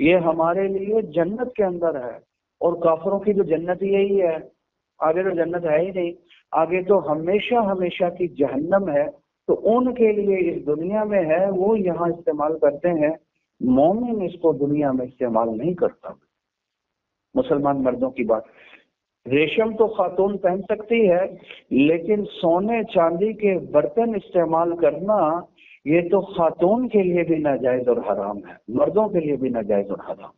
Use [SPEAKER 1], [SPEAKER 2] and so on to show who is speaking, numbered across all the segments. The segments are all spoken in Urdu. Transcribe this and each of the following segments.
[SPEAKER 1] یہ ہمارے لیے جنت کے اندر ہے، اور کافروں کی جو جنت یہی ہے، آگے تو جنت ہے ہی نہیں، آگے تو ہمیشہ ہمیشہ کی جہنم ہے۔ تو ان کے لیے اس دنیا میں ہے، وہ یہاں استعمال کرتے ہیں، مومن اس کو دنیا میں استعمال نہیں کرتا۔ مسلمان مردوں کی بات، ریشم تو خاتون پہن سکتی ہے، لیکن سونے چاندی کے برتن استعمال کرنا یہ تو خاتون کے لیے بھی ناجائز اور حرام ہے، مردوں کے لیے بھی ناجائز اور حرام۔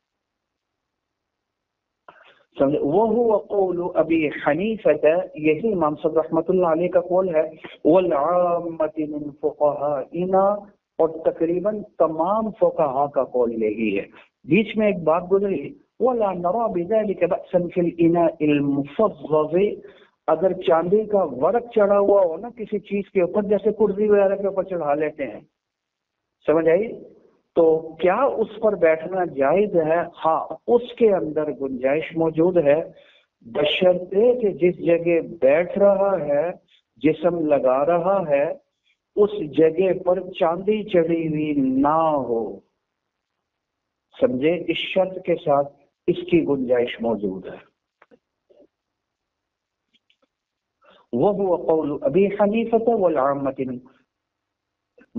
[SPEAKER 1] وہ قول ابی حنیفہ، یہی امام صاحب رحمۃ اللہ علیہ کا قول ہے، والعامۃ من فقہائنا، اور تقریباً تمام فقہاء کا قول یہی ہے۔ بیچ میں ایک بات گزری، ولا نرى بذلك بأسا في الإناء المفضض، اگر چاندی کا ورق چڑھا ہوا ہو نا کسی چیز کے اوپر، جیسے کرسی وغیرہ کے اوپر چڑھا لیتے ہیں، سمجھ آئی، تو کیا اس پر بیٹھنا جائز ہے؟ ہاں، اس کے اندر گنجائش موجود ہے، بشرطے کہ جس جگہ بیٹھ رہا ہے، جسم لگا رہا ہے، اس جگہ پر چاندی چڑھی ہوئی نہ ہو، سمجھے، اس شرط کے ساتھ اس کی گنجائش موجود ہے۔ وهو قول ابی حنیفہ والعامۃ۔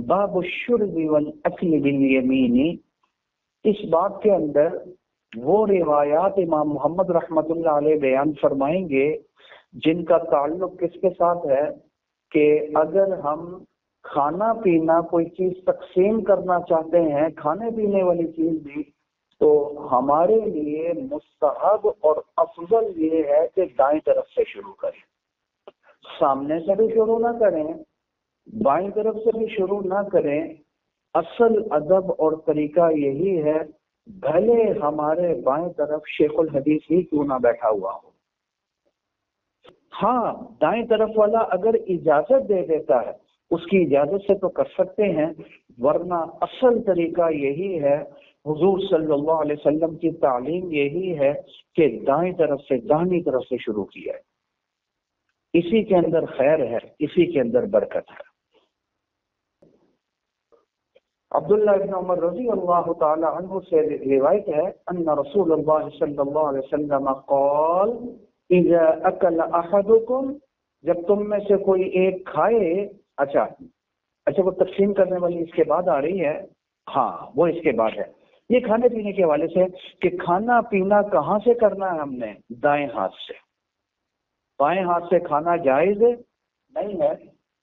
[SPEAKER 1] باب الشرب والاکل بالیمین، اس باب کے اندر وہ روایات امام محمد رحمۃ اللہ علیہ بیان فرمائیں گے جن کا تعلق کس کے ساتھ ہے کہ اگر ہم کھانا پینا کوئی چیز تقسیم کرنا چاہتے ہیں، کھانے پینے والی چیز بھی، تو ہمارے لیے مستحب اور افضل یہ ہے کہ دائیں طرف سے شروع کریں، سامنے سے بھی شروع نہ کریں، بائیں طرف سے بھی شروع نہ کریں۔ اصل ادب اور طریقہ یہی ہے، بھلے ہمارے بائیں طرف شیخ الحدیث ہی کیوں نہ بیٹھا ہوا ہو، ہاں دائیں طرف والا اگر اجازت دے دیتا ہے اس کی اجازت سے تو کر سکتے ہیں، ورنہ اصل طریقہ یہی ہے، حضور صلی اللہ علیہ وسلم کی تعلیم یہی ہے کہ دائیں طرف سے داہنی طرف سے شروع کیا ہے، اسی کے اندر خیر ہے، اسی کے اندر برکت ہے۔ عبداللہ ابن عمر رضی اللہ تعالی عنہ سے روایت ہے، ان رسول اللہ صلی اللہ علیہ وسلم قال اذا اکل احدکم، جب تم میں سے کوئی ایک کھائے، اچھا وہ تقسیم کرنے والی اس کے بعد آ رہی ہے، ہاں وہ اس کے بعد ہے، یہ کھانے پینے کے حوالے سے کہ کھانا پینا کہاں سے کرنا ہے، ہم نے دائیں ہاتھ سے، بائیں ہاتھ سے کھانا جائز نہیں ہے۔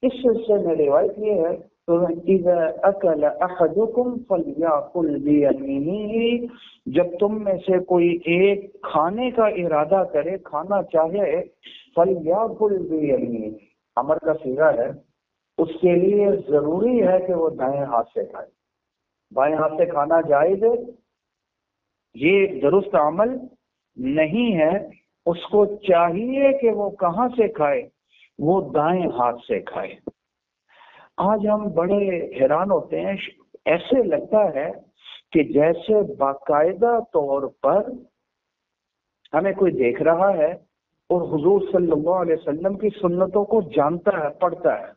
[SPEAKER 1] اس سلسلے میں روایت یہ ہے، تو اذا اکل احدکم فلیأکل بیمینہ، جب تم میں سے کوئی ایک کھانے کا ارادہ کرے، کھانا چاہے، فلیأکل بیمینہ، امر کا صیغہ ہے، اس کے لیے ضروری ہے کہ وہ دائیں ہاتھ سے کھائے، بائیں ہاتھ سے کھانا جائز ہے، یہ درست عمل نہیں ہے، اس کو چاہیے کہ وہ کہاں سے کھائے، وہ دائیں ہاتھ سے کھائے۔ آج ہم بڑے حیران ہوتے ہیں، ایسے لگتا ہے کہ جیسے باقاعدہ طور پر ہمیں کوئی دیکھ رہا ہے اور حضور صلی اللہ علیہ وسلم کی سنتوں کو جانتا ہے، پڑھتا ہے،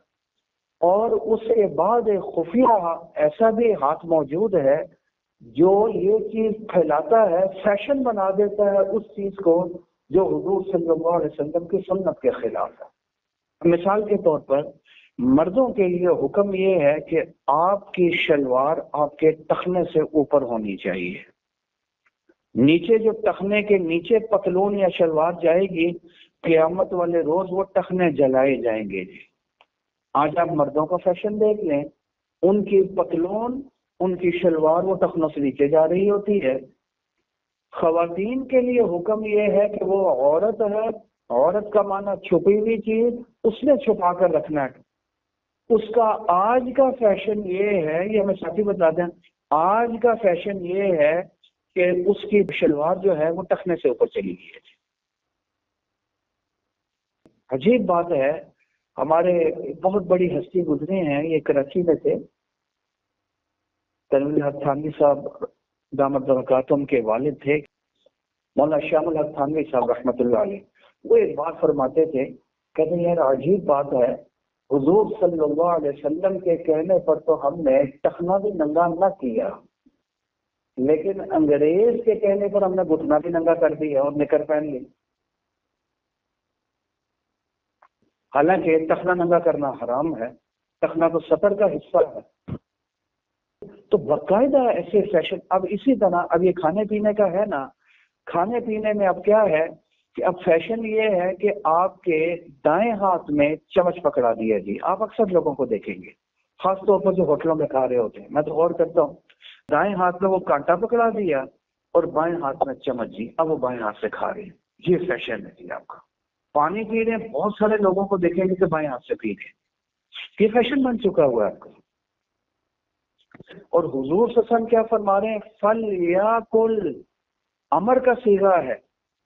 [SPEAKER 1] اور اس کے بعد ایک خفیہ ایسا بھی ہاتھ موجود ہے جو یہ چیز پھیلاتا ہے، فیشن بنا دیتا ہے اس چیز کو جو حضور صلی اللہ علیہ وسلم کی سنت کے خلاف ہے۔ مثال کے طور پر مردوں کے لیے حکم یہ ہے کہ آپ کی شلوار آپ کے ٹخنے سے اوپر ہونی چاہیے، نیچے جو ٹخنے کے نیچے پتلون یا شلوار جائے گی، قیامت والے روز وہ ٹخنے جلائے جائیں گے۔ آج آپ مردوں کا فیشن دیکھ لیں، ان کی پتلون، ان کی شلوار وہ ٹخنوں سے نیچے جا رہی ہوتی ہے۔ خواتین کے لیے حکم یہ ہے کہ وہ عورت ہے، عورت کا معنی چھپی ہوئی چیز، اس نے چھپا کر رکھنا ہے۔ اس کا آج کا فیشن یہ ہے، یہ ہمیں ساتھی بتا دیں، آج کا فیشن یہ ہے کہ اس کی شلوار جو ہے وہ ٹخنے سے اوپر چلی گئی ہے۔ عجیب بات ہے، ہمارے بہت بڑی ہستی گزرے ہیں، یہ کراچی میں تھے، تنویر الحق تھانوی صاحب دامت برکاتہم کے والد تھے، مولانا شام الحق تھانوی صاحب رحمۃ اللہ علیہ، وہ ایک بات فرماتے تھے، کہتے ہیں یار عجیب بات ہے، حضور صلی اللہ علیہ وسلم کے کہنے پر تو ہم نے ٹخنا بھی ننگا نہ کیا، لیکن انگریز کے کہنے پر ہم نے گھٹنا بھی ننگا کر دیا اور نکر پہن لی، حالانکہ ٹخنا ننگا کرنا حرام ہے، ٹخنا تو سطر کا حصہ ہے۔ تو باقاعدہ ایسے فیشن، اب اسی طرح اب یہ کھانے پینے کا ہے نا، کھانے پینے میں اب کیا ہے کہ اب فیشن یہ ہے کہ آپ کے دائیں ہاتھ میں چمچ پکڑا دیا جی۔ آپ اکثر لوگوں کو دیکھیں گے، خاص طور پر جو ہوٹلوں میں کھا رہے ہوتے ہیں، میں تو غور کرتا ہوں، دائیں ہاتھ میں وہ کانٹا پکڑا دیا اور بائیں ہاتھ میں چمچ جی، اب وہ بائیں ہاتھ سے کھا رہے ہیں۔ یہ فیشن ہے جی آپ کا۔ پانی پی رہے ہیں، بہت سارے لوگوں کو دیکھیں گے کہ بائیں ہاتھ سے پی رہے ہیں، یہ فیشن بن چکا ہوا ہے آپ کا۔ اور حضور صلی اللہ علیہ وسلم کیا فرما رہے ہیں؟ فل یا کل، امر کا صیغہ ہے،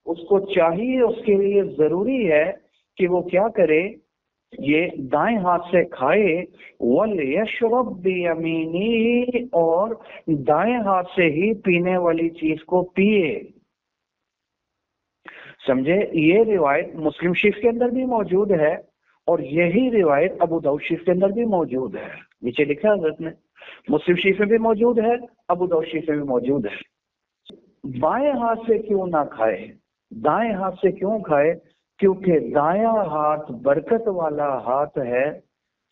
[SPEAKER 1] اس کو چاہیے، اس کے لیے ضروری ہے کہ وہ کیا کرے، یہ دائیں ہاتھ سے کھائے، وَلْيَشْرَبْ بِيَمِينِهِ، اور دائیں ہاتھ سے ہی پینے والی چیز کو پیے۔ سمجھے؟ یہ روایت مسلم شریف کے اندر بھی موجود ہے اور یہی روایت ابو داؤد شریف کے اندر بھی موجود ہے، نیچے لکھا ہے حضرت نے، مسلم شریف میں بھی موجود ہے، ابو داؤد شریف میں بھی موجود ہے۔ بائیں ہاتھ سے کیوں نہ کھائے، دائیں ہاتھ سے کیوں کھائے؟ کیونکہ دایاں ہاتھ برکت والا ہاتھ ہے،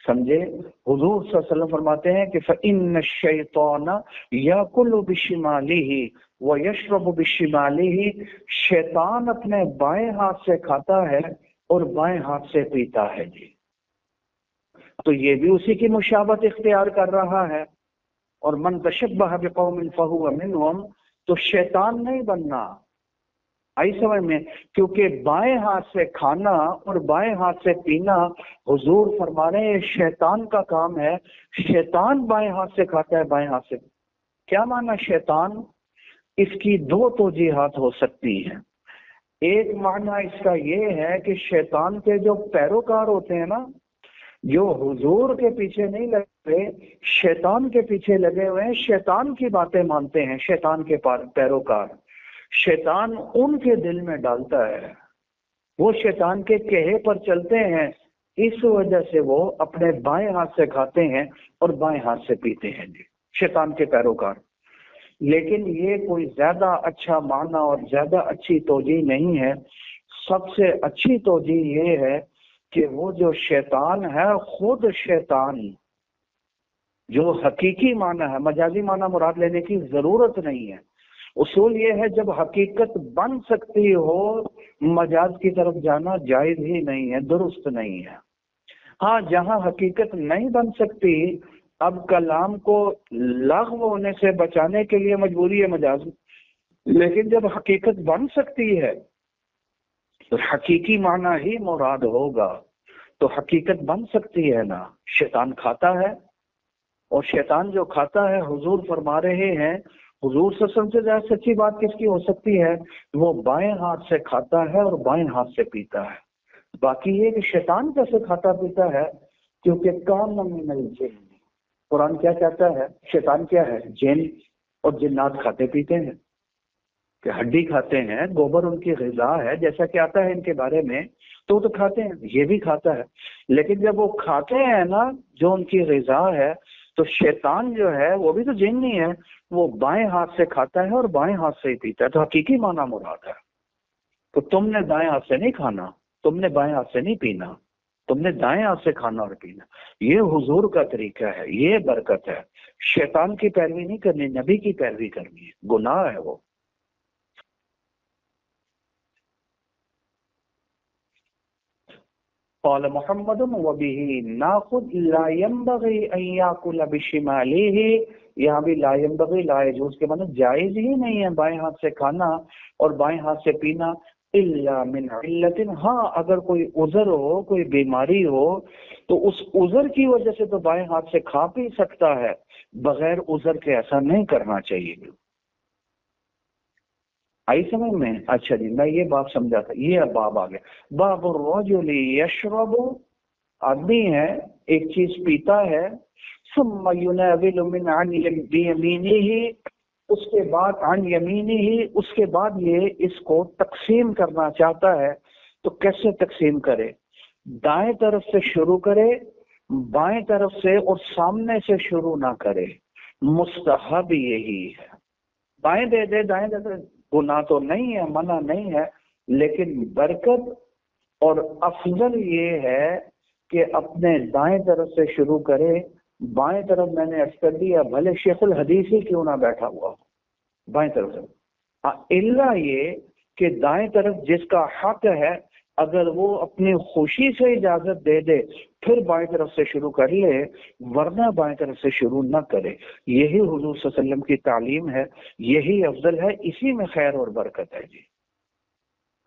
[SPEAKER 1] سمجھے؟ حضور صلی اللہ علیہ وسلم فرماتے ہیں کہ فَإِنَّ الشَّيْطَانَ يَأْكُلُ بِشِمَالِهِ وَيَشْرَبُ بِشِمَالِهِ، شیطان اپنے بائیں ہاتھ سے کھاتا ہے اور بائیں ہاتھ سے پیتا ہے جی۔ تو یہ بھی اسی کی مشابہت اختیار کر رہا ہے۔ اور من تشبہ بقوم فہو منہم، تو شیطان نہیں بننا، آئی سمجھ میں؟ کیونکہ بائیں ہاتھ سے کھانا اور بائیں ہاتھ سے پینا، حضور فرما رہے ہیں شیطان کا کام ہے۔ شیطان بائیں ہاتھ سے کھاتا ہے، بائیں ہاتھ سے۔ کیا معنی شیطان؟ اس کی دو توجیہات ہو سکتی ہیں۔ ایک معنی اس کا یہ ہے کہ شیطان کے جو پیروکار ہوتے ہیں نا، جو حضور کے پیچھے نہیں لگے، شیطان کے پیچھے لگے ہوئے ہیں، شیطان کی باتیں مانتے ہیں، شیطان کے پیروکار، شیطان ان کے دل میں ڈالتا ہے، وہ شیطان کے کہے پر چلتے ہیں، اس وجہ سے وہ اپنے بائیں ہاتھ سے کھاتے ہیں اور بائیں ہاتھ سے پیتے ہیں جی، شیطان کے پیروکار۔ لیکن یہ کوئی زیادہ اچھا معنی اور زیادہ اچھی توجیہ نہیں ہے۔ سب سے اچھی توجیہ یہ ہے کہ وہ جو شیطان ہے، خود شیطان، جو حقیقی معنی ہے، مجازی معنی مراد لینے کی ضرورت نہیں ہے۔ اصول یہ ہے جب حقیقت بن سکتی ہو، مجاز کی طرف جانا جائز ہی نہیں ہے، درست نہیں ہے۔ ہاں جہاں حقیقت نہیں بن سکتی، اب کلام کو لغو ہونے سے بچانے کے لیے مجبوری ہے مجاز، لیکن جب حقیقت بن سکتی ہے تو حقیقی معنی ہی مراد ہوگا۔ تو حقیقت بن سکتی ہے نا، شیطان کھاتا ہے، اور شیطان جو کھاتا ہے، حضور فرما رہے ہیں، حضور صلی اللہ علیہ وسلم سے زیادہ سچی بات کس کی ہو سکتی ہے؟ وہ بائیں ہاتھ سے کھاتا ہے اور بائیں ہاتھ سے پیتا ہے۔ باقی یہ کہ شیطان کیسے کھاتا پیتا ہے؟ کیونکہ کان من الجن، قرآن کیا کہتا ہے؟ شیطان کیا ہے؟ جن، اور جنات کھاتے پیتے ہیں، کہ ہڈی کھاتے ہیں، گوبر ان کی غذا ہے، جیسا کہ آتا ہے ان کے بارے میں، تو وہ تو کھاتے ہیں، یہ بھی کھاتا ہے۔ لیکن جب وہ کھاتے ہیں نا جو ان کی غذا ہے، تو شیطان جو ہے وہ بھی تو جن نہیں ہے، وہ بائیں ہاتھ سے کھاتا ہے اور بائیں ہاتھ سے ہی پیتا ہے۔ تو حقیقی معنی مراد ہے۔ تو تم نے دائیں ہاتھ سے نہیں کھانا، تم نے بائیں ہاتھ سے نہیں پینا، تم نے دائیں ہاتھ سے کھانا اور پینا۔ یہ حضور کا طریقہ ہے، یہ برکت ہے۔ شیطان کی پیروی نہیں کرنی، نبی کی پیروی کرنی ہے، گناہ ہے وہ۔ قال محمد وبه ناخذ لا ينبغي ان ياكل بشماله، یہاں بھی لا ينبغي، لا يجوز کے معنی جائز ہی نہیں ہے بائیں ہاتھ سے کھانا اور بائیں ہاتھ سے پینا، الا من علت، ہاں اگر کوئی عذر ہو، کوئی بیماری ہو، تو اس عذر کی وجہ سے تو بائیں ہاتھ سے کھا پی سکتا ہے، بغیر عذر کے ایسا نہیں کرنا چاہیے۔ آئی سمجھ میں؟ اچھا جی، میں یہ باب سمجھا تھا، یہ اب باب آ گیا۔ باب الرجل یشرب، آدمی ہے ایک چیز پیتا ہے، ثم يناول من عن بیمینہ، اس کے بعد عن یمینہ، اس کے بعد یہ اس کو تقسیم کرنا چاہتا ہے، تو کیسے تقسیم کرے؟ دائیں طرف سے شروع کرے، بائیں طرف سے اور سامنے سے شروع نہ کرے، مستحب یہی ہے۔ بائیں دے دے دائیں دے دے، گناہ تو نہیں ہے، منع نہیں ہے، لیکن برکت اور افضل یہ ہے کہ اپنے دائیں طرف سے شروع کرے۔ بائیں طرف میں نے عرض کر دیا بھلے شیخ الحدیث ہی کیوں نہ بیٹھا ہوا ہو بائیں طرف سے، الا یہ کہ دائیں طرف جس کا حق ہے اگر وہ اپنی خوشی سے اجازت دے دے پھر بائیں طرف سے شروع کر لے، ورنہ بائیں طرف سے شروع نہ کرے۔ یہی حضور صلی اللہ علیہ وسلم کی تعلیم ہے، یہی افضل ہے، اسی میں خیر اور برکت ہے جی۔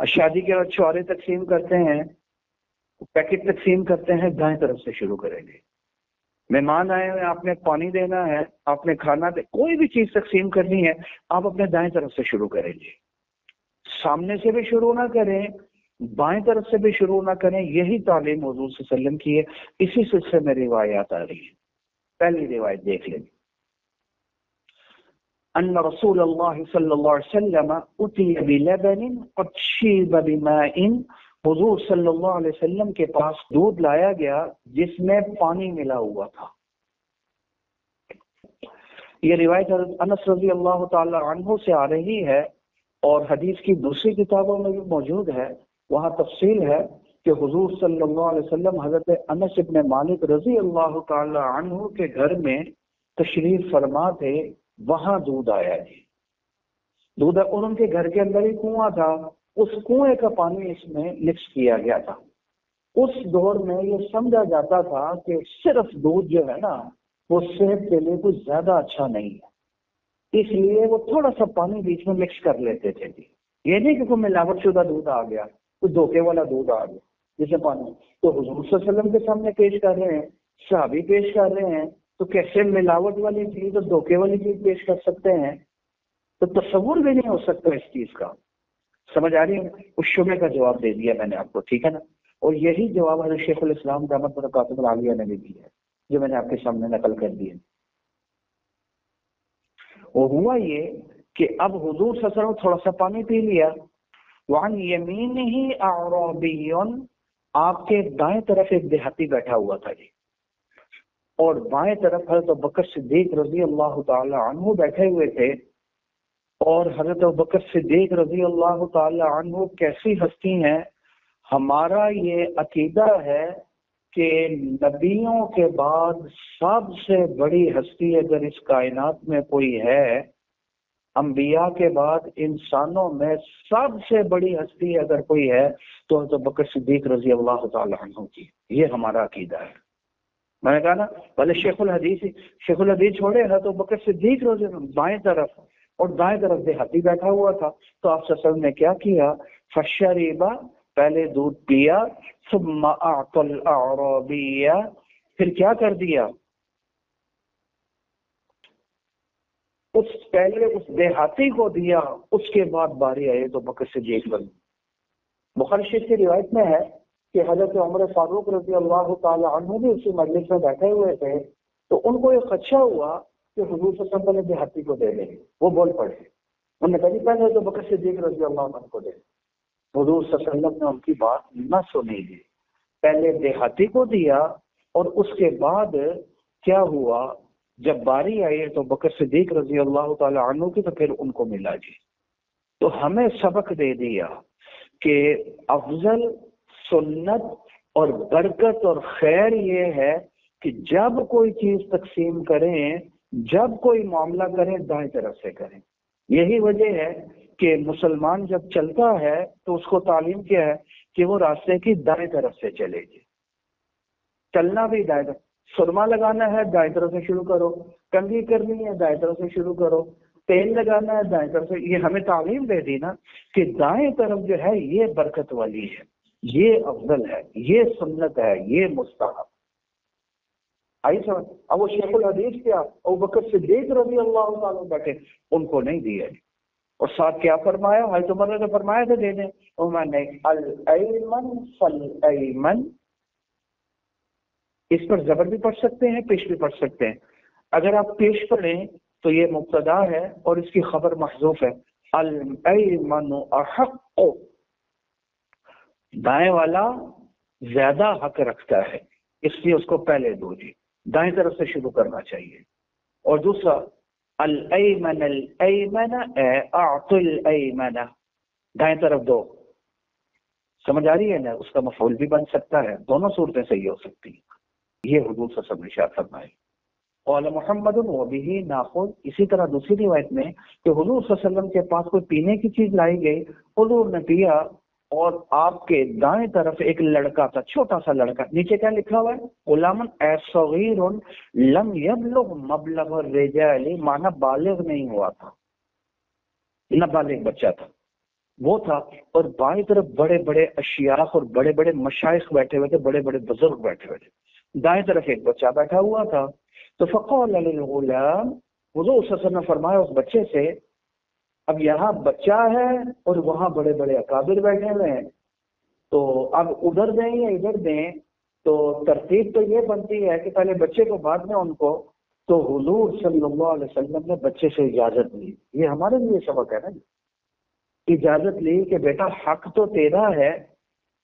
[SPEAKER 1] شادی کے بعد چھوارے تقسیم کرتے ہیں، پیکٹ تقسیم کرتے ہیں، دائیں طرف سے شروع کریں گے۔ مہمان آئے ہوئے، آپ نے پانی دینا ہے، آپ نے کھانا کوئی بھی چیز تقسیم کرنی ہے، آپ اپنے دائیں طرف سے شروع کریں گے۔ سامنے سے بھی شروع نہ کریں، بائیں طرف سے بھی شروع نہ کریں، یہی تعلیم حضور صلی اللہ علیہ وسلم کی ہے۔ اسی سلسلے میں روایات آ رہی ہیں۔ پہلی روایت دیکھ لیں، ان رسول اللہ صلی اللہ علیہ وسلم اتی بلبن قد شیب بماء، حضور صلی اللہ علیہ وسلم کے پاس دودھ لایا گیا جس میں پانی ملا ہوا تھا۔ یہ روایت حضرت انس رضی اللہ تعالی عنہ سے آ رہی ہے، اور حدیث کی دوسری کتابوں میں بھی موجود ہے۔ وہاں تفصیل ہے کہ حضور صلی اللہ علیہ وسلم حضرت انس ابن مالک رضی اللہ تعالی عنہ کے گھر میں تشریف فرما تھے، وہاں دودھ آیا جی، دودھ، اور ان کے گھر کے اندر ہی کنواں تھا، اس کنویں کا پانی اس میں مکس کیا گیا تھا۔ اس دور میں یہ سمجھا جاتا تھا کہ صرف دودھ جو ہے نا وہ صحت کے لیے کچھ زیادہ اچھا نہیں ہے، اس لیے وہ تھوڑا سا پانی بیچ میں مکس کر لیتے تھے جی۔ یہ نہیں کہ کوئی ملاوٹ شدہ دودھ آ گیا، کوئی دھوکے والا دودھ آ گیا جیسے پانی، تو حضور صلی اللہ علیہ وسلم کے سامنے پیش کر رہے ہیں، صحابی پیش کر رہے ہیں، تو کیسے ملاوٹ والی چیز اور دھوکے والی چیز پیش کر سکتے ہیں؟ تو تصور بھی نہیں ہو سکتا اس چیز کا۔ سمجھ آ رہی ہے؟ اس شبے کا جواب دے دیا میں نے آپ کو، ٹھیک ہے نا؟ اور یہی جواب حضرت شیخ الاسلام دامت برکاتہ العالیہ نے بھی دیا ہے، جو میں نے آپ کے سامنے نقل کر دی ہے۔ وہ ہوا یہ کہ اب حضور صلی اللہ علیہ وسلم تھوڑا سا پانی پی لیا، وعن یمینہ اعرابی، آپ کے دائیں طرف ایک دیہاتی بیٹھا ہوا تھا جی، اور بائیں طرف حضرت ابوبکر صدیق رضی اللہ تعالی عنہ بیٹھے ہوئے تھے۔ اور حضرت ابوبکر صدیق رضی اللہ تعالی عنہ کیسی ہستی ہیں؟ ہمارا یہ عقیدہ ہے کہ نبیوں کے بعد سب سے بڑی ہستی اگر اس کائنات میں کوئی ہے، انبیاء کے بعد انسانوں میں سب سے بڑی ہستی اگر کوئی ہے تو حضرت ابوبکر صدیق رضی اللہ تعالی عنہ کی، یہ ہمارا عقیدہ ہے۔ میں نے کہا نا بھلے شیخ الحدیث چھوڑے، حضرت ابوبکر صدیق رضی اللہ عنہ بائیں طرف، اور دائیں طرف دیہاتی بیٹھا ہوا تھا، تو آپ صلی اللہ علیہ وسلم نے کیا کیا؟ فشربا، پہلے دودھ پیا، ثم اعطى الاعرابی، پھر کیا کر دیا؟ پہلے اس دیہاتی کو دیا، اس کے بعد باری آئے تو بکر صدیق بن۔ بخاری شریف کی روایت میں ہے کہ حضرت عمر فاروق رضی اللہ تعالی عنہ بھی اسی مجلس میں بیٹھے ہوئے تھے، تو ان کو یہ خدشہ ہوا کہ حضور صلی اللہ علیہ وسلم دیہاتی کو دے دیں گے، وہ بول پڑے، انہوں نے کہا پہلے تو بکر صدیق رضی اللہ عنہ کو دے۔ حضور صلی اللہ علیہ وسلم نے ان کی بات نہ سنی دی، پہلے دیہاتی کو دیا، اور اس کے بعد کیا ہوا؟ جب باری آئی تو بکر صدیق رضی اللہ تعالی عنہ کی، تو پھر ان کو ملا جی۔ تو ہمیں سبق دے دیا کہ افضل، سنت اور برکت اور خیر یہ ہے کہ جب کوئی چیز تقسیم کریں، جب کوئی معاملہ کریں، دائیں طرف سے کریں۔ یہی وجہ ہے کہ مسلمان جب چلتا ہے تو اس کو تعلیم کیا ہے کہ وہ راستے کی دائیں طرف سے چلے گی، چلنا بھی دائیں طرف، سرما لگانا ہے دائیں طرف سے شروع کرو، کنگھی کرنی ہے دائیں طرف سے شروع کرو، تیل لگانا ہے دائیں طرف سے۔ یہ ہمیں تعلیم دے دی نا کہ دائیں طرف جو ہے یہ برکت والی ہے، یہ افضل ہے، یہ سنت ہے، یہ مستحب۔ آئی سمجھ؟ اب وہ شیخ الحدیث کیا ابوبکر صدیق رضی اللہ تعالیٰ بیٹھے، ان کو نہیں دیا، اور ساتھ کیا فرمایا؟ حضرت عمر نے فرمایا تھا دے دیں، عمر نے الایمن فالایمن، اس پر زبر بھی پڑھ سکتے ہیں، پیش بھی پڑھ سکتے ہیں۔ اگر آپ پیش پڑھیں تو یہ مبتدا ہے اور اس کی خبر محذوف ہے، الایمن احق، دائیں والا زیادہ حق رکھتا ہے، اس لیے اس کو پہلے دو جی، دائیں طرف سے شروع کرنا چاہیے۔ اور دوسرا الایمن الایمن اعط الایمن، دائیں طرف دو. سمجھ آ رہی ہے نا؟ اس کا مفعول بھی بن سکتا ہے، دونوں صورتیں صحیح ہو سکتی ہیں. یہ حضور صلی اللہ علیہ وسلم نے ارشاد فرمائے. قال محمد وبه ناخذ، اسی طرح دوسری روایت میں کہ حضور صلی اللہ علیہ وسلم کے پاس کوئی پینے کی چیز لائی گئی، حضور نے پیا، اور آپ کے دائیں طرف ایک لڑکا تھا، چھوٹا سا لڑکا. نیچے کیا لکھا ہوا ہے؟ غلام صغیر لم یبلغ مبلغ الرجال، معنی بالغ نہیں ہوا تھا، نابالغ بچہ تھا وہ تھا. اور بائیں طرف بڑے بڑے اشیاخ اور بڑے بڑے مشائخ بیٹھے ہوئے تھے، بڑے بڑے بزرگ بیٹھے ہوئے تھے. دائیں طرف ایک بچہ بیٹھا ہوا تھا. تو فقال للغلام، حضور صلی اللہ علیہ وسلم نے فرمایا اس بچے سے، اب یہاں بچہ ہے اور وہاں بڑے بڑے اکابر بیٹھے ہوئے ہیں، تو اب ادھر دیں یا ادھر دیں؟ تو ترتیب تو یہ بنتی ہے کہ پہلے بچے کو بعد میں ان کو. تو حضور صلی اللہ علیہ وسلم نے بچے سے اجازت لی. یہ ہمارے لیے سبق ہے نا، اجازت لی کہ بیٹا حق تو تیرا ہے،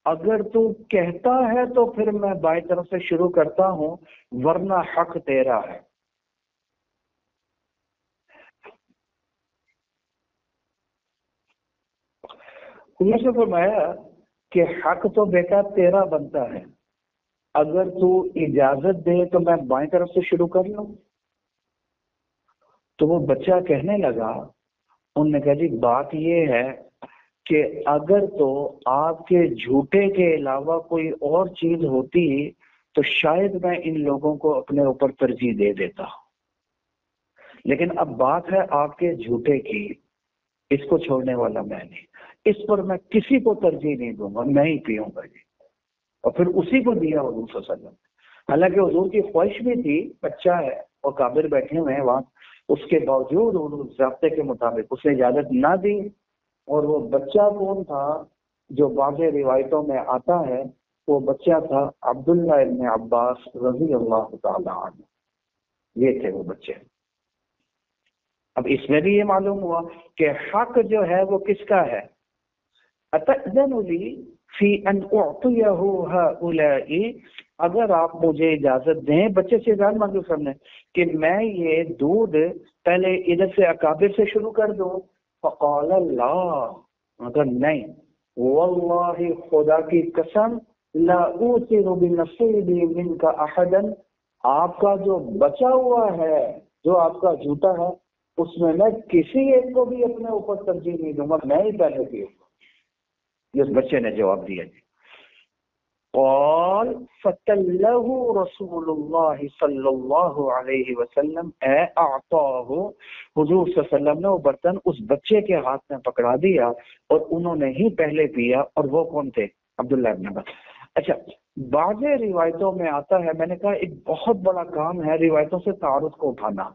[SPEAKER 1] اگر تو کہتا ہے تو پھر میں بائیں طرف سے شروع کرتا ہوں، ورنہ حق تیرا ہے. انہوں نے فرمایا کہ حق تو بیٹا تیرا بنتا ہے، اگر تو اجازت دے تو میں بائیں طرف سے شروع کر لوں. تو وہ بچہ کہنے لگا، انہوں نے کہا جی بات یہ ہے کہ اگر تو آپ کے جھوٹے کے علاوہ کوئی اور چیز ہوتی تو شاید میں ان لوگوں کو اپنے اوپر ترجیح دے دیتا، لیکن اب بات ہے آپ کے جھوٹے کی، اس کو چھوڑنے والا میں نہیں، اس پر میں کسی کو ترجیح نہیں دوں گا، میں ہی پیوں گا جی. اور پھر اسی کو دیا حضور صلی اللہ علیہ وسلم. حالانکہ حضور کی خواہش بھی تھی، بچہ ہے اور کابر بیٹھے ہوئے ہیں وہاں، اس کے باوجود حضور ضابطے کے مطابق اس نے اجازت نہ دی. اور وہ بچہ کون تھا جو بعض روایتوں میں آتا ہے؟ وہ بچہ تھا عبداللہ ابن عباس رضی اللہ تعالی عنہ. یہ تھے وہ بچے. اب اس میں بھی یہ معلوم ہوا کہ حق جو ہے وہ کس کا ہے. اتأذن لی فی ان اعطیہ ہؤلاء، اگر آپ مجھے اجازت دیں، بچے سے اجازت مانگی سب نے کہ میں یہ دودھ پہلے ادھر سے اکابر سے شروع کر دوں. فقال اللہ، مگر نہیں، واللہ خدا کی قسم، لا اوثر بنصیبی منک احدا، آپ کا جو بچا ہوا ہے، جو آپ کا جھوٹا ہے، اس میں کسی ایک کو بھی اپنے اوپر ترجیح نہیں دوں گا، میں ہی پہلے پیوں گا. اس بچے نے جواب دیا جی. قال فتلہ رسول اللہ صلی اللہ علیہ وسلم اے اعطاہ، حضور صلی اللہ علیہ وسلم نے وہ برتن اس بچے کے ہاتھ میں پکڑا دیا اور انہوں نے ہی پہلے پیا. اور وہ کون تھے؟ عبداللہ ابن عباس. اچھا، بعض روایتوں میں آتا ہے، میں نے کہا ایک بہت بڑا کام ہے روایتوں سے تعارض کو اٹھانا.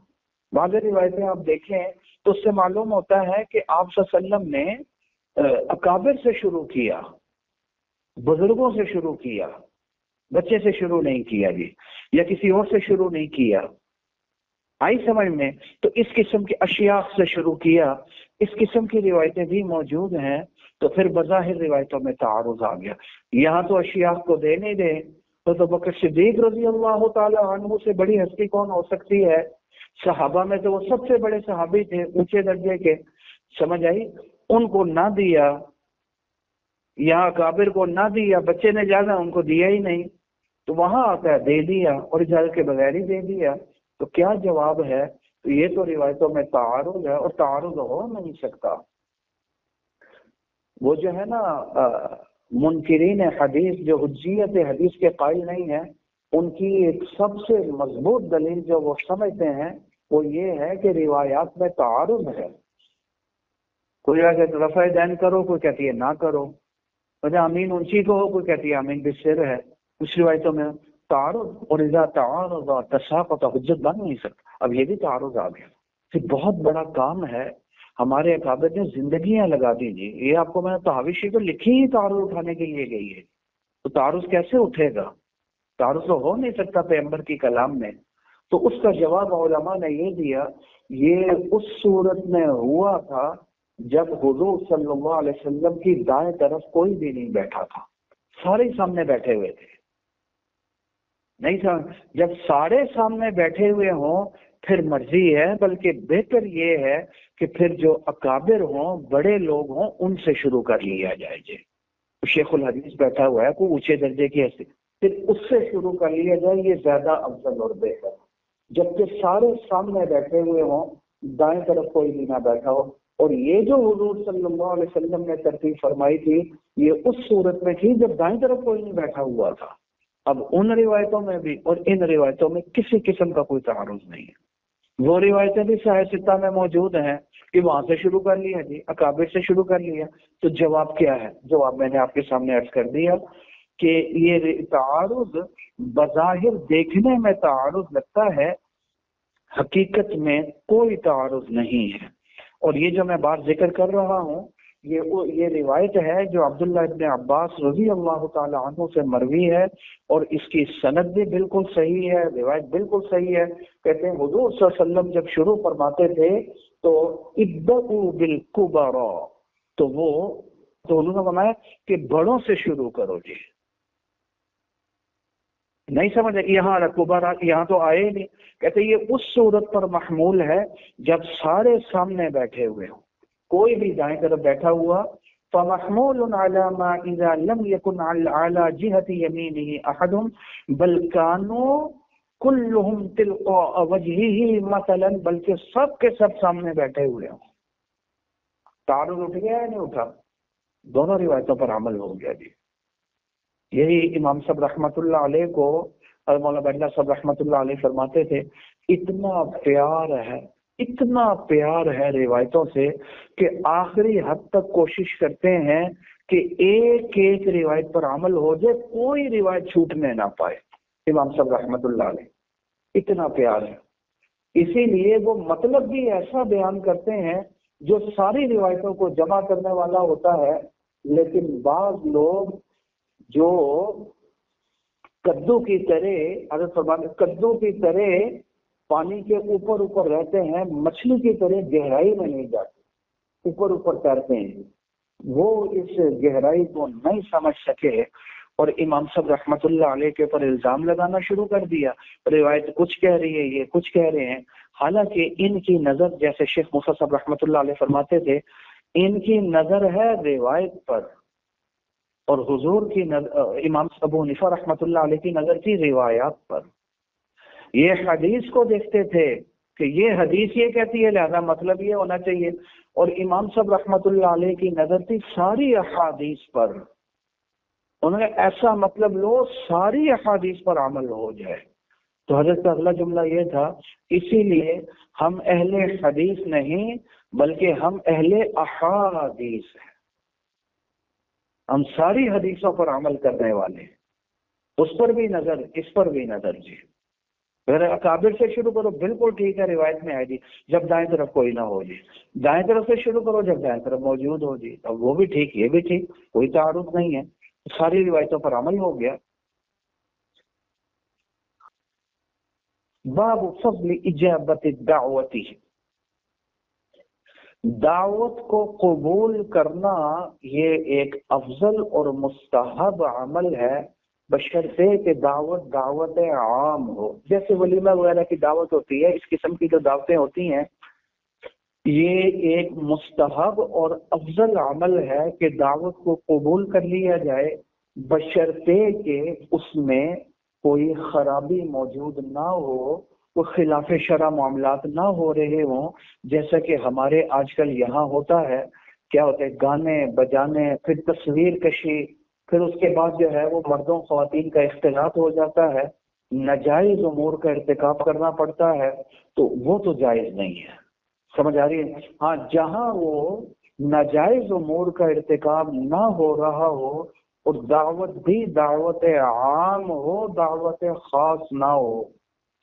[SPEAKER 1] بعض روایتیں آپ دیکھیں تو اس سے معلوم ہوتا ہے کہ آپ صلی اللہ علیہ وسلم نے اکابر سے شروع کیا، بزرگوں سے شروع کیا، بچے سے شروع نہیں کیا جی، یا کسی اور سے شروع نہیں کیا. آئی سمجھ میں؟ تو اس قسم کی اشیاء سے شروع کیا. اس قسم کی روایتیں بھی موجود ہیں. تو پھر بظاہر روایتوں میں تعارض آ گیا. یہاں تو اشیاء کو دے نہیں دے، تو بکر صدیق رضی اللہ تعالی عنہ سے بڑی ہستی کون ہو سکتی ہے؟ صحابہ میں تو وہ سب سے بڑے صحابی تھے، اونچے درجے کے. سمجھ آئی؟ ان کو نہ دیا، یہاں کابر کو نہ دیا، بچے نے زیادہ ان کو دیا ہی نہیں. تو وہاں آتا ہے دے دیا، اور اجازت کے بغیر ہی دے دیا. تو کیا جواب ہے؟ تو یہ تو روایتوں میں تعارض ہے، اور تعارض ہو نہیں سکتا. وہ جو ہے نا منکرین حدیث، جو حجیت حدیث کے قائل نہیں ہیں، ان کی ایک سب سے مضبوط دلیل جو وہ سمجھتے ہیں وہ یہ ہے کہ روایات میں تعارض ہے. کوئی کہتے رفع دین کرو، کوئی کہتی ہے نہ کرو. وجہ امین اونچی کو ہو، کوئی کہتی ہے امین بسر ہے. کچھ روایتوں میں تعارض، اور اذا تعارض تساقط، حجت بن نہیں سکتا. اب یہ بھی تعارض آ گیا. پھر بہت بڑا کام ہے، ہمارے اکابر نے زندگیاں لگا دی جی. یہ آپ کو میں نے تحاویش تو لکھی ہی تعارض اٹھانے کے لیے گئی ہے. تو تعارض کیسے اٹھے گا؟ تعارض تو ہو نہیں سکتا پیغمبر کی کلام میں. تو اس کا جواب علماء نے یہ دیا، یہ اس صورت میں ہوا تھا جب حضور صلی اللہ علیہ وسلم کی دائیں طرف کوئی بھی نہیں بیٹھا تھا، سارے سامنے بیٹھے ہوئے تھے. نہیں سر، جب سارے سامنے بیٹھے ہوئے ہوں پھر مرضی ہے، بلکہ بہتر یہ ہے کہ پھر جو اکابر ہوں، بڑے لوگ ہوں، ان سے شروع کر لیا جائے جی۔ شیخ الحدیث بیٹھا ہوا ہے کوئی اونچے درجے کی حیثیت، پھر اس سے شروع کر لیا جائے، یہ زیادہ افضل اور بہتر۔ جبکہ سارے سامنے بیٹھے ہوئے ہوں، دائیں طرف کوئی بھی نہ بیٹھا ہو۔ اور یہ جو حضور صلی اللہ علیہ وسلم نے ترتیب فرمائی تھی، یہ اس صورت میں تھی جب دائیں طرف کوئی نہیں بیٹھا ہوا تھا۔ اب ان روایتوں میں بھی اور ان روایتوں میں کسی قسم کا کوئی تعارض نہیں ہے۔ وہ روایتیں بھی صحیح ستہ میں موجود ہیں کہ وہاں سے شروع کر لیا جی، اکابر سے شروع کر لیا۔ تو جواب کیا ہے؟ جواب میں نے آپ کے سامنے عرض کر دیا کہ یہ تعارض بظاہر دیکھنے میں تعارض لگتا ہے، حقیقت میں کوئی تعارض نہیں ہے۔ اور یہ جو میں بات ذکر کر رہا ہوں، یہ روایت ہے جو عبداللہ ابن عباس رضی اللہ تعالی عنہ سے مروی ہے، اور اس کی سند بھی بالکل صحیح ہے، روایت بالکل صحیح ہے۔ کہتے ہیں حضور صلی اللہ علیہ وسلم جب شروع فرماتے تھے تو ابدؤوا بالکبرى، تو حضور نے فرمایا کہ بڑوں سے شروع کرو جی۔ نہیں سمجھ یہاں کبرا یہاں تو آئے ہی نہیں۔ کہتے یہ اس صورت پر محمول ہے جب سارے سامنے بیٹھے ہوئے ہوں، کوئی بھی دائیں طرف بیٹھا ہوا، فمحمول على ما اذا لم يكن على جهة يمينه احد بل كانوا كلهم تلقاء وجهه مثلا، بلکہ سب کے سب سامنے بیٹھے ہوئے ہوں۔ تعارض اٹھ گیا ہے نہیں اٹھا؟ دونوں روایتوں پر عمل ہو گیا جی۔ یہی امام صاحب رحمۃ اللہ علیہ کو اور مولانا بندہ صاحب رحمۃ اللہ علیہ فرماتے تھے، اتنا پیار ہے روایتوں سے کہ آخری حد تک کوشش کرتے ہیں کہ ایک ایک روایت پر عمل ہو جائے، کوئی روایت چھوٹنے نہ پائے۔ امام صاحب رحمۃ اللہ علیہ اتنا پیار ہے، اسی لیے وہ مطلب بھی ایسا بیان کرتے ہیں جو ساری روایتوں کو جمع کرنے والا ہوتا ہے۔ لیکن بعض لوگ جو کدو کی طرح حضرت فرماتے کدو کی طرح پانی کے اوپر اوپر رہتے ہیں، مچھلی کی طرح گہرائی میں نہیں جاتے، اوپر اوپر تیرتے ہیں، وہ اس گہرائی کو نہیں سمجھ سکے اور امام صاحب رحمۃ اللہ علیہ کے اوپر الزام لگانا شروع کر دیا۔ روایت کچھ کہہ رہی ہے، یہ کچھ کہہ رہے ہیں، حالانکہ ان کی نظر، جیسے شیخ موسیٰ صاحب رحمۃ اللہ علیہ فرماتے تھے، ان کی نظر ہے روایت پر، اور حضور کی امام ابو حنیفہ رحمۃ اللہ علیہ کی نظر تھی روایات پر۔ یہ حدیث کو دیکھتے تھے کہ یہ حدیث یہ کہتی ہے لہذا مطلب یہ ہونا چاہیے، اور امام صاحب رحمۃ اللہ علیہ کی نظر تھی ساری احادیث پر۔ انہوں نے ایسا مطلب لو ساری احادیث پر عمل ہو جائے۔ تو حضرت کا اگلا جملہ یہ تھا، اسی لیے ہم اہل حدیث نہیں بلکہ ہم اہل احادیث ہیں، ہم ساری حدیثوں پر عمل کرنے والے ہیں، اس پر بھی نظر، اس پر بھی نظر جی۔ اگر اکابر سے شروع کرو بالکل ٹھیک ہے، روایت میں آئے جی، جب دائیں طرف کوئی نہ ہو جی، دائیں طرف سے شروع کرو جب دائیں طرف موجود ہو جی، اب وہ بھی ٹھیک، یہ بھی ٹھیک، کوئی تعارض نہیں ہے، ساری روایتوں پر عمل ہو گیا۔ باب فضل اجابت الدعوت، دعوت کو قبول کرنا یہ ایک افضل اور مستحب عمل ہے، بشرطے کہ دعوت عام ہو۔ جیسے ولیمہ وغیرہ کی دعوت ہوتی ہے، اس قسم کی جو دعوتیں ہوتی ہیں، یہ ایک مستحب اور افضل عمل ہے کہ دعوت کو قبول کر لیا جائے، بشرطے کہ اس میں کوئی خرابی موجود نہ ہو، کوئی خلاف شرع معاملات نہ ہو رہے ہوں، جیسا کہ ہمارے آج کل یہاں ہوتا ہے۔ کیا ہوتا ہے؟ گانے بجانے، پھر تصویر کشی، پھر اس کے بعد جو ہے وہ مردوں خواتین کا اختلاط ہو جاتا ہے، ناجائز امور کا ارتکاب کرنا پڑتا ہے، تو وہ تو جائز نہیں ہے۔ سمجھ آ رہی ہے؟ ہاں، جہاں وہ ناجائز امور کا ارتکاب نہ ہو رہا ہو اور دعوت بھی دعوت عام ہو، دعوت خاص نہ ہو،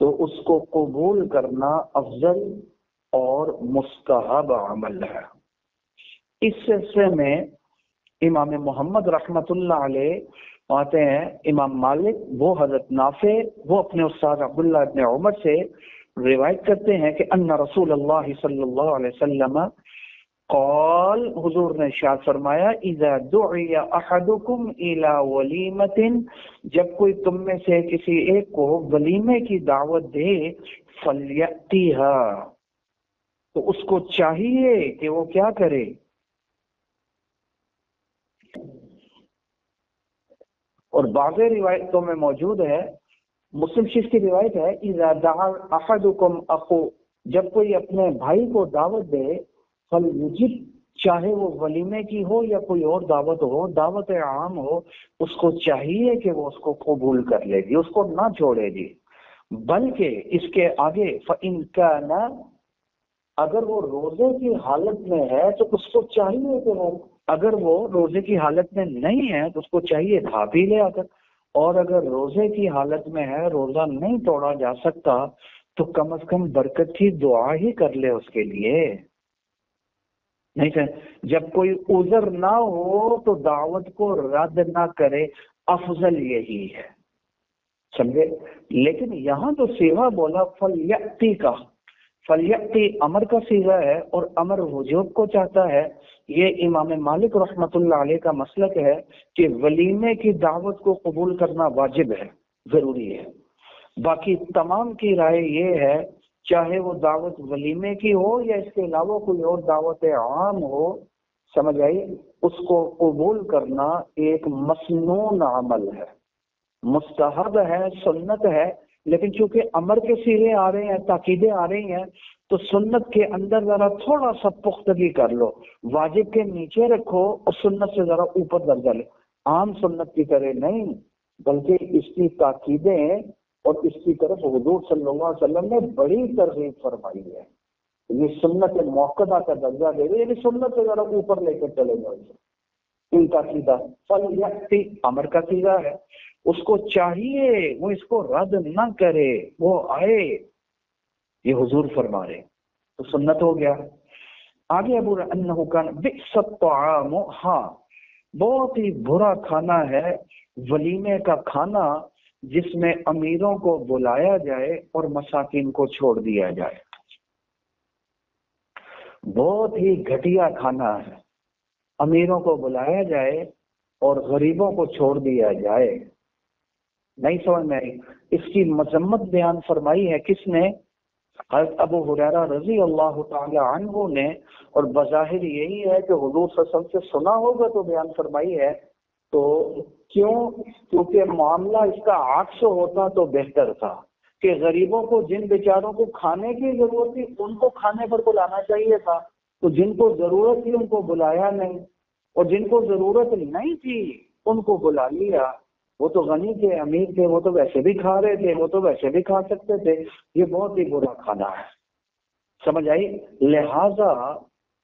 [SPEAKER 1] تو اس کو قبول کرنا افضل اور مستحب عمل ہے۔ اس سلسلے میں امام محمد رحمت اللہ علیہ آتے ہیں، امام مالک، وہ حضرت نافع، وہ اپنے استاد عبداللہ ابن عمر سے روایت کرتے ہیں کہ ان رسول اللہ صلی اللہ علیہ وسلم قال حضور نے ارشاد فرمایا اذا دعی احدکم الی ولیمۃ، جب کوئی تم میں سے کسی ایک کو ولیمے کی دعوت دے، فلیأتیھا، تو اس کو چاہیے کہ وہ کیا کرے، اور بعض روایتوں میں موجود ہے، مسلم شریف کی روایت ہے اذا دعا احدکم اخو، جب کوئی اپنے بھائی کو دعوت دے، فلیجب، چاہے وہ ولیمے کی ہو یا کوئی اور دعوت ہو، دعوت عام ہو، اس کو چاہیے کہ وہ اس کو قبول کر لے گی، اس کو نہ چھوڑے گی، بلکہ اس کے آگے فَإِن كَانَ، اگر وہ روزے کی حالت میں ہے تو اس کو چاہیے کہ وہ، اگر وہ روزے کی حالت میں نہیں ہے تو اس کو چاہیے کھا پی لے آ کر، اور اگر روزے کی حالت میں ہے، روزہ نہیں توڑا جا سکتا، تو کم از کم برکت کی دعا ہی کر لے اس کے لیے، نہیں کہ جب کوئی عذر نہ ہو تو دعوت کو رد نہ کرے، افضل یہی ہے، سمجھے؟ لیکن یہاں تو سیغہ بولا فلیأتی کا، فلیأتی امر کا سیغہ ہے، اور امر وجوب کو چاہتا ہے۔ یہ امام مالک رحمۃ اللہ علیہ کا مسلک ہے کہ ولیمے کی دعوت کو قبول کرنا واجب ہے، ضروری ہے۔ باقی تمام کی رائے یہ ہے، چاہے وہ دعوت ولیمے کی ہو یا اس کے علاوہ کوئی اور دعوت عام ہو، سمجھ آئی، اس کو قبول کرنا ایک مسنون عمل ہے، مستحب ہے، سنت ہے، لیکن چونکہ امر کے سیغے آ رہے ہیں، تاکیدیں آ رہی ہیں، تو سنت کے اندر ذرا تھوڑا سا پختگی کر لو، واجب کے نیچے رکھو اور سنت سے ذرا اوپر درجہ لے، عام سنت کی طرح نہیں، بلکہ اس کی تاکیدیں اور اس کی طرف حضور صلی اللہ علیہ وسلم نے بڑی ترغیب فرمائی ہے۔ یہ سنت موقدہ کا درجہ دے رہے، یعنی سنت سے ذرا اوپر لے کر چلے جاؤ، ان کا سیدھا فلیأتی امر کا سیدھا ہے، اس کو چاہیے وہ اس کو رد نہ کرے، وہ آئے، یہ حضور فرما رہے، تو سنت ہو گیا۔ آگے ابو انہ کان بئس الطعام، ہاں بہت ہی برا کھانا ہے ولیمے کا کھانا جس میں امیروں کو بلایا جائے اور مساکین کو چھوڑ دیا جائے، بہت ہی گھٹیا کھانا ہے، امیروں کو بلایا جائے اور غریبوں کو چھوڑ دیا جائے، نہیں سمجھ میں آئی؟ اس کی مذمت بیان فرمائی ہے کس نے؟ حضرت ابو ہریرہ رضی اللہ تعالی عنہ نے، اور بظاہر یہی ہے کہ حضور صلی اللہ علیہ وسلم سے سنا ہوگا تو بیان فرمائی ہے، تو کیوں؟ کیونکہ معاملہ اس کا عکس ہوتا تو بہتر تھا کہ غریبوں کو، جن بیچاروں کو کھانے کی ضرورت تھی ان کو کھانے پر بلانا چاہیے تھا، تو جن کو ضرورت تھی ان کو بلایا نہیں، اور جن کو ضرورت نہیں تھی ان کو بلا لیا، وہ تو غنی تھے، امیر تھے، وہ تو ویسے بھی کھا رہے تھے، وہ تو ویسے بھی کھا سکتے تھے، یہ بہت ہی برا کھانا ہے، سمجھ آئی؟ لہذا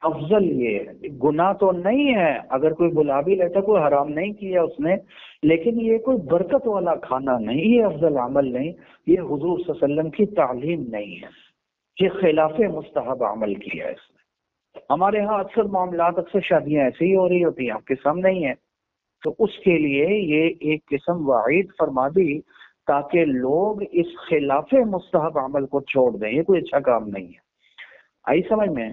[SPEAKER 1] افضل یہ گناہ تو نہیں ہے، اگر کوئی بلا بھی لیتا، کوئی حرام نہیں کیا اس نے، لیکن یہ کوئی برکت والا کھانا نہیں، یہ افضل عمل نہیں، یہ حضور صلی اللہ علیہ وسلم کی تعلیم نہیں ہے، یہ خلاف مستحب عمل کیا ہے اس نے۔ ہمارے ہاں اکثر معاملات، اکثر شادیاں ایسے ہی ہو رہی ہوتی ہیں، آپ کے سامنے ہی ہیں، تو اس کے لیے یہ ایک قسم وعید فرما دی تاکہ لوگ اس خلاف مستحب عمل کو چھوڑ دیں، یہ کوئی اچھا کام نہیں ہے، آئی سمجھ میں؟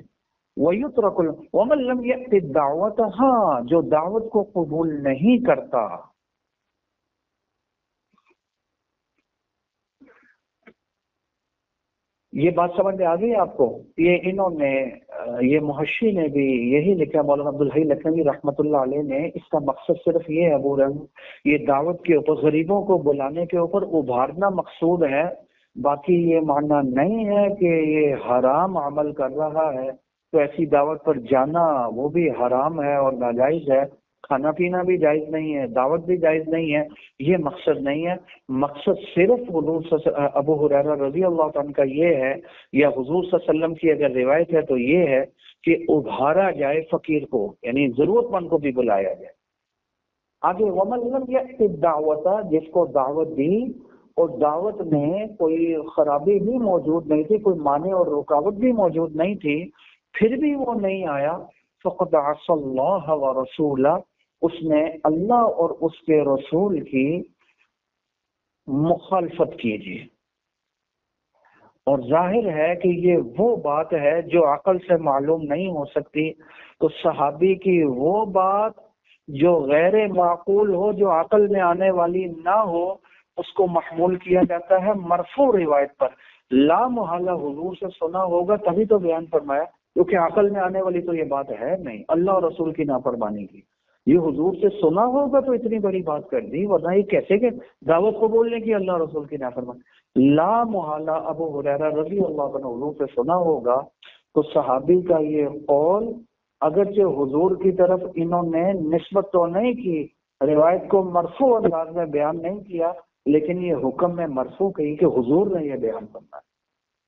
[SPEAKER 1] وَيُتْرَكُ وَمَن لَّمْ يَأْتِ الدَّعْوَةَ، ہاں جو دعوت کو قبول نہیں کرتا، یہ بات سمجھ میں آ گئی آپ کو؟ یہ انہوں نے، یہ محشی نے بھی یہی لکھا، مولانا عبدالحی لکھنوی رحمۃ اللہ علیہ نے، اس کا مقصد صرف یہ ہے ابو رحم، یہ دعوت کے اوپر، غریبوں کو بلانے کے اوپر ابھارنا مقصود ہے، باقی یہ ماننا نہیں ہے کہ یہ حرام عمل کر رہا ہے تو ایسی دعوت پر جانا وہ بھی حرام ہے اور ناجائز ہے، کھانا پینا بھی جائز نہیں ہے، دعوت بھی جائز نہیں ہے، یہ مقصد نہیں ہے، مقصد صرف حضور ابو ہریرہ رضی اللہ عنہ کا یہ ہے، یا حضور صلی اللہ علیہ وسلم کی اگر روایت ہے تو یہ ہے کہ ابھارا جائے فقیر کو، یعنی ضرورت مند کو بھی بلایا جائے۔ آگے وَمَن لَّمْ يَأْتِ الدَّعْوَةَ، جس کو دعوت دی اور دعوت میں کوئی خرابی بھی موجود نہیں تھی، کوئی مانع اور رکاوٹ بھی موجود نہیں تھی، پھر بھی وہ نہیں آیا، فَقَدْ عَصَى اللَّهَ وَرَسُولَهُ، اس نے اللہ اور اس کے رسول کی مخالفت کیجیے، اور ظاہر ہے کہ یہ وہ بات ہے جو عقل سے معلوم نہیں ہو سکتی، تو صحابی کی وہ بات جو غیر معقول ہو، جو عقل میں آنے والی نہ ہو، اس کو محمول کیا جاتا ہے مرفوع روایت پر۔ لا محالہ حضور سے سنا ہوگا تبھی تو بیان فرمایا، کیونکہ عقل میں آنے والی تو یہ بات ہے نہیں اللہ اور رسول کی نافرمانی کی۔ یہ حضور سے سنا ہوگا تو اتنی بڑی بات کر دی، ورنہ یہ کیسے کہ دعوت کو بولنے کی اللہ رسول کی نافرمانی۔ لا محالہ ابو ہریرہ رضی اللہ عنہ حضور سے سنا ہوگا، تو صحابی کا یہ قول اگرچہ حضور کی طرف انہوں نے نسبت تو نہیں کی، روایت کو مرفوع انداز میں بیان نہیں کیا، لیکن یہ حکم میں مرفوع کہی کہ حضور نے یہ بیان کرنا ہے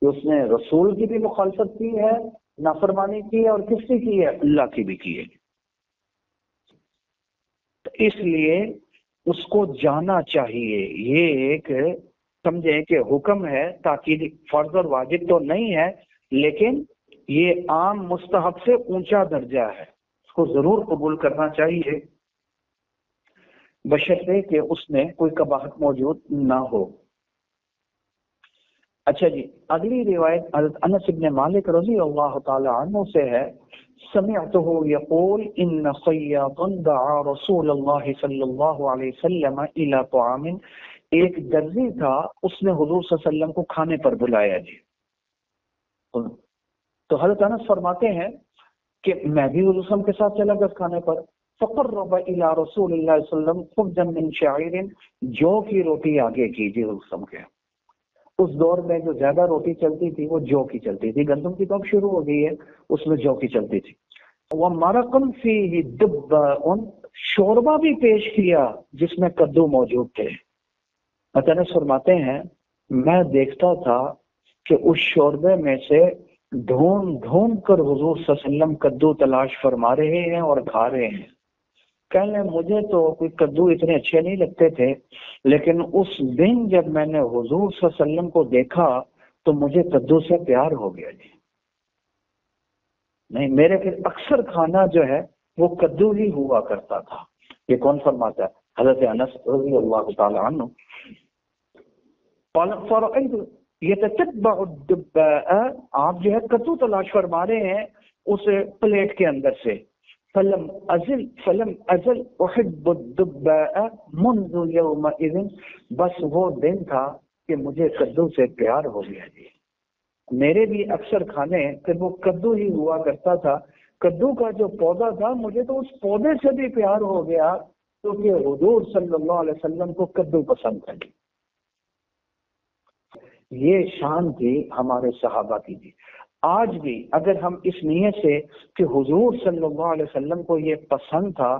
[SPEAKER 1] کہ اس نے رسول کی بھی مخالفت کی ہے، نافرمانی کی ہے، اور کس کی ہے؟ اللہ کی بھی کی ہے۔ تو اس لیے اس کو جانا چاہیے۔ یہ ایک سمجھیں کہ حکم ہے، تاکید فرض اور واجب تو نہیں ہے، لیکن یہ عام مستحب سے اونچا درجہ ہے، اس کو ضرور قبول کرنا چاہیے، بشرطے کہ اس میں کوئی قباحت موجود نہ ہو۔ اچھا جی، اگلی روایت حضرت انس بن مالک رضی اللہ تعالی عنہ سے ہے، سمعته يقول ان خياطا دعا رسول اللہ صلی اللہ علیہ وسلم الى طعام، ایک درزی تھا، اس نے حضور صلی اللہ علیہ وسلم کو کھانے پر بلایا جی۔ تو حضرت انس فرماتے ہیں کہ میں بھی حضور صلی اللہ علیہ وسلم کے ساتھ چلا گیا کھانے پر، فقرب الى رسول اللہ صلی اللہ علیہ وسلم خبزا من شعیر، جو کی روٹی آگے کی جی حضور صلی اللہ علیہ وسلم کے۔ اس دور میں جو زیادہ روٹی چلتی تھی وہ جو کی چلتی تھی، گندم کی تو اب شروع ہو گئی ہے، اس میں جو کی چلتی تھی۔ وَمَرَقٌ فِيهِ دُبَّاءٌ، شوربہ بھی پیش کیا جس میں کدو موجود تھے۔ انس فرماتے ہیں میں دیکھتا تھا کہ اس شوربے میں سے ڈھونڈ ڈھونڈ کر حضور صلی اللہ علیہ وسلم کدو تلاش فرما رہے ہیں اور کھا رہے ہیں۔ کہنے مجھے تو کوئی کدو اتنے اچھے نہیں لگتے تھے، لیکن اس دن جب میں نے حضور صلی اللہ علیہ وسلم کو دیکھا تو مجھے کدو سے پیار ہو گیا جی۔ نہیں، میرے پھر اکثر کھانا جو ہے وہ کدو ہی ہوا کرتا تھا۔ یہ کون فرماتا ہے؟ حضرت انس رضی اللہ تعالی عنہ۔ فرأيت يتتبع الدباء، آپ جو ہے کدو تلاش فرما رہے ہیں اس پلیٹ کے اندر سے۔ فلم ازل احب الدباء منذ يومئذ، بس وہ دن تھا کہ مجھے کدو سے پیار ہو گیا جی۔ میرے بھی اکثر کھانے پھر وہ کدو ہی ہوا کرتا تھا، کدو کا جو پودا تھا مجھے تو اس پودے سے بھی پیار ہو گیا، کیونکہ حضور صلی اللہ علیہ وسلم کو کدو پسند ہے۔ یہ شان تھی ہمارے صحابہ کی جی۔ آج بھی اگر ہم اس نیت سے کہ حضور صلی اللہ علیہ وسلم کو یہ پسند تھا،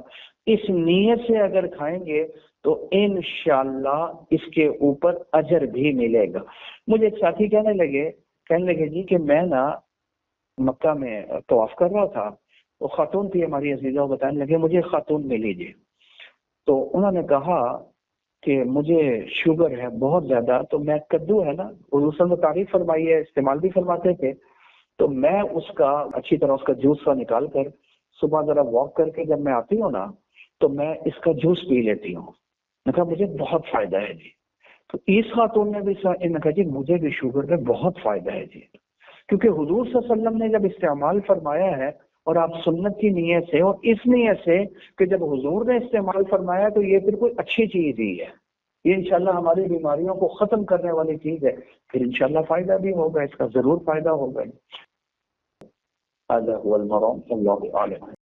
[SPEAKER 1] اس نیت سے اگر کھائیں گے تو انشاءاللہ اس کے اوپر اجر بھی ملے گا۔ مجھے ایک ساتھی کہنے لگے جی کہ میں نا مکہ میں طواف کر رہا تھا، وہ خاتون تھی ہماری عزیزہ، بتانے لگے مجھے خاتون ملی جی، تو انہوں نے کہا کہ مجھے شوگر ہے بہت زیادہ، تو میں کدو ہے نا حضور صلی اللہ علیہ وسلم تعریف فرمائی ہے، استعمال بھی فرماتے تھے، تو میں اس کا اچھی طرح اس کا جوس کا نکال کر صبح ذرا واک کر کے جب میں آتی ہوں نا تو میں اس کا جوس پی لیتی ہوں۔ میں کہا مجھے بہت فائدہ ہے جی۔ تو اس خاتون نے بھی کہا جی مجھے بھی شوگر میں بہت فائدہ ہے جی، کیونکہ حضور صلی اللہ علیہ وسلم نے جب استعمال فرمایا ہے اور آپ سنت کی نیت سے اور اس نیت سے کہ جب حضور نے استعمال فرمایا تو یہ پھر کوئی اچھی چیز ہی ہے، یہ انشاءاللہ ہماری بیماریوں کو ختم کرنے والی چیز ہے، پھر انشاءاللہ فائدہ بھی ہوگا، اس کا ضرور فائدہ ہوگا۔ هذا هو المرام، والله أعلم۔